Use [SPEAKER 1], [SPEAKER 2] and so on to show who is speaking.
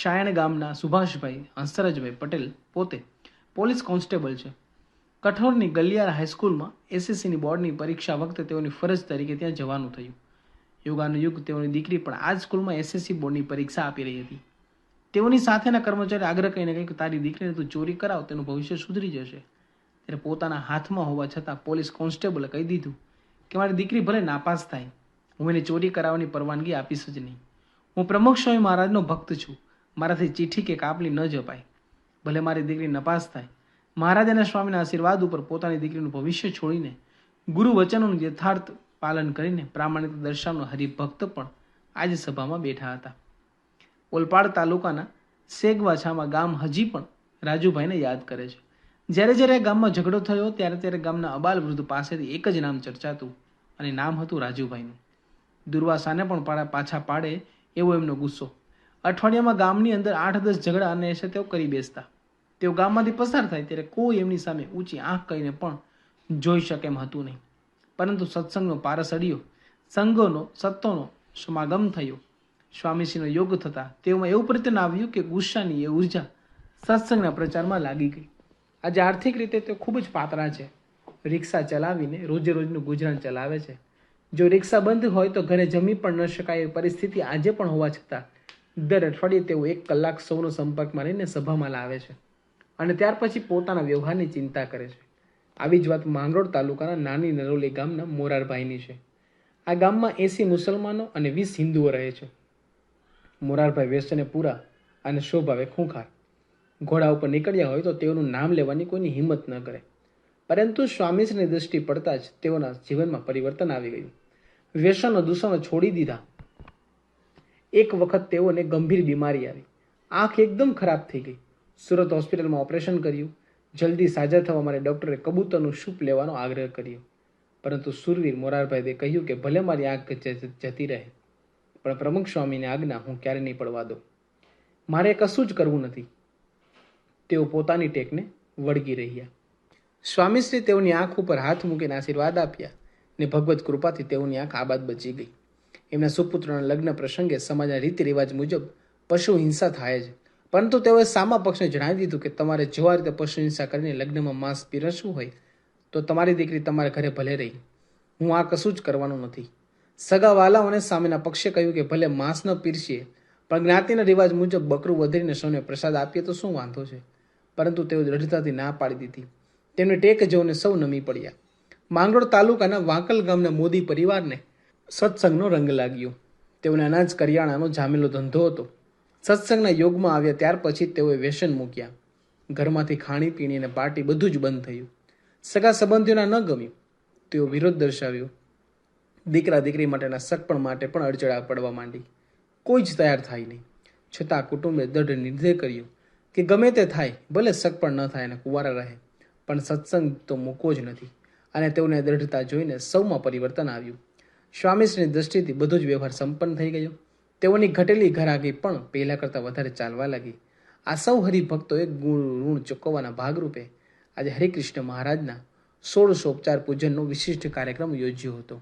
[SPEAKER 1] શાયણ ગામના સુભાષભાઈ હંસરાજભાઈ પટેલ પોતે police constable છે. કઠોરની ગલિયાર હાઈસ્કૂલમાં એસએસસીની બોર્ડની પરીક્ષા વખતે તેઓની ફરજ તરીકે ત્યાં જવાનું થયું. યુગાનુયુગ તેઓની દીકરી પણ આ જ સ્કૂલમાં એસએસસી બોર્ડની પરીક્ષા આપી રહી હતી. તેઓની સાથેના કર્મચારી આગ્રહ કરીને કહ્યું કે તારી દીકરીને તું ચોરી કરાવ, તેનું ભવિષ્ય સુધરી જશે. ત્યારે પોતાના હાથમાં હોવા છતાં પોલીસ કોન્સ્ટેબલે કહી દીધું કે મારી દીકરી ભલે નાપાસ થાય, હું એને ચોરી કરાવવાની પરવાનગી આપીશ જ નહીં. હું પ્રમુખ સ્વામી મહારાજનો ભક્ત છું, મારાથી ચીઠી કે કાપલી ન જપાય. ભલે મારી દીકરી નપાસ થાય, મહારાજ અને સ્વામીના આશીર્વાદ ઉપર પોતાની દીકરીનું ભવિષ્ય છોડીને ગુરુ વચનોનું યથાર્થ પાલન કરીને પ્રામાણિકતા દર્શાવનો હરિભક્ત પણ આજે સભામાં બેઠા હતા. ઓલપાડ તાલુકાના સેગવાછામાં ગામ હજી પણ રાજુભાઈને યાદ કરે છે. જ્યારે જ્યારે ગામમાં ઝઘડો થયો ત્યારે ગામના અબાલ વૃદ્ધ પાસેથી એક જ નામ ચર્ચાતું અને નામ હતું રાજુભાઈનું. દુર્વાસાને પણ પાછા પાડે એવો એમનો ગુસ્સો. અઠવાડિયામાં ગામની અંદર 8-10 ઝઘડા અને તેઓ કરી બેસતા. તેઓ ગામમાંથી પસાર થાય ત્યારે કોઈ એમની સામે ઊંચી આંખ કરીને પણ જોઈ શકે એમ હતું નહીં. પરંતુ સત્સંગનો પારસ અડ્યો, સંઘોનો સત્તોનો સમાગમ થયો, સ્વામીશ્રીનો યોગ થતા તેઓમાં એવું પ્રત્યન આવ્યું કે ગુસ્સાની એ ઉર્જા સત્સંગના પ્રચારમાં લાગી ગઈ. આજે આર્થિક રીતે તે ખૂબ જ પાતળા છે. રિક્ષા ચલાવીને રોજે રોજનું ગુજરાન ચલાવે છે. જો રિક્ષા બંધ હોય તો ઘરે જમી પણ ન શકાય એવી પરિસ્થિતિ આજે પણ હોવા છતાં દર અઠવાડિયે તેઓ 1 કલાક સૌનો સંપર્કમાં રહીને સભામાં લાવે છે અને ત્યાર પછી પોતાના વ્યવહારની ચિંતા કરે છે. આવી જ વાત માંગરોળ તાલુકાના નાની નરોલી ગામના મોરારભાઈની છે. આ ગામમાં 80 મુસલમાનો અને 20 હિન્દુઓ રહે છે. મોરારભાઈ વ્યસને પૂરા અને સ્વભાવે ખૂંખાર. ઘોડા ઉપર નીકળ્યા હોય તો તેઓનું નામ લેવાની કોઈની હિંમત ન કરે. પરંતુ સ્વામીશ્રીની દૃષ્ટિ પડતા જ તેઓના જીવનમાં પરિવર્તન આવી ગયું. વ્યસનો દૂષણો છોડી દીધા. એક વખત તેઓને ગંભીર બીમારી આવી. આંખ એકદમ ખરાબ થઈ ગઈ. સુરત હોસ્પિટલમાં ઓપરેશન કર્યું. જલ્દી સાજા થવા માટે ડૉક્ટરે કબૂતરનું સૂપ લેવાનો આગ્રહ કર્યો. પરંતુ સુરવીર મોરારભાઈએ કહ્યું કે ભલે મારી આંખ જતી રહે, પણ પ્રમુખ સ્વામીની આજ્ઞા હું ક્યારે નહીં પડવા દઉં. મારે કશું જ કરવું નથી. તેઓ પોતાની ટેકને વળગી રહ્યા. સ્વામીશ્રી તેઓની આંખ ઉપર હાથ મૂકીને આશીર્વાદ આપ્યા ને ભગવત કૃપાથી તેઓની આંખ આબાદ બચી ગઈ. એમના સુપુત્રના લગ્ન પ્રસંગે સમાજના રીતિ રિવાજ મુજબ પશુ હિંસા થાય છે, પરંતુ તેઓએ સામા પક્ષને જણાવી દીધું કે તમારે જો આ રીતે પશુ હિંસા કરીને લગ્નમાં માંસ પીરસવું હોય તો તમારી દીકરી તમારા ઘરે ભલે રહી, હું આ કશું જ કરવાનું નથી. સગા વાલાઓને સામેના પક્ષે કહ્યું કે ભલે માંસ ન પીરસીએ, પણ જ્ઞાતિના રિવાજ મુજબ બકરું વધરીને સૌને પ્રસાદ આપીએ તો શું વાંધો છે. પરંતુ તેઓ દ્રઢતાથી ના પાડી દીધી. તેમને ટેક જોઈને સૌ નમી પડ્યા. માંગરોળ તાલુકાના વાંકલ ગામના મોદી પરિવારને સત્સંગનો રંગ લાગ્યો. તેઓને અનાજ કરિયાણાનો જામેલો ધંધો હતો. સત્સંગના યોગમાં આવ્યા ત્યાર પછી તેઓએ વ્યસન મૂક્યા. ઘરમાંથી ખાણીપીણી અને પાર્ટી બધું જ બંધ થયું. સગા સંબંધીઓના ન ગમ્યું. તેઓ વિરોધ દર્શાવ્યો. દીકરા દીકરી માટેના સગપણ માટે પણ અડચણ પડવા માંડી. કોઈ જ તૈયાર થાય નહીં. છતાં કુટુંબે દૃઢ નિર્ણય કર્યો કે ગમે તે થાય, ભલે સગપણ ન થાય અને કુંવારા રહે, પણ સત્સંગ તો મૂકવો જ નથી. અને તેઓને દૃઢતા જોઈને સૌમાં પરિવર્તન આવ્યું. સ્વામીશ્રીની દ્રષ્ટિથી બધો જ વ્યવહાર સંપન્ન થઈ ગયો. તેઓની ઘટેલી ઘરાગી પણ પહેલા કરતાં વધારે ચાલવા લાગી. આ સૌ હરિભક્તોએ ઋણ ચૂકવવાના ભાગરૂપે આજે હરિકૃષ્ણ મહારાજના 16 ઉપચાર પૂજનનો વિશિષ્ટ કાર્યક્રમ યોજ્યો હતો.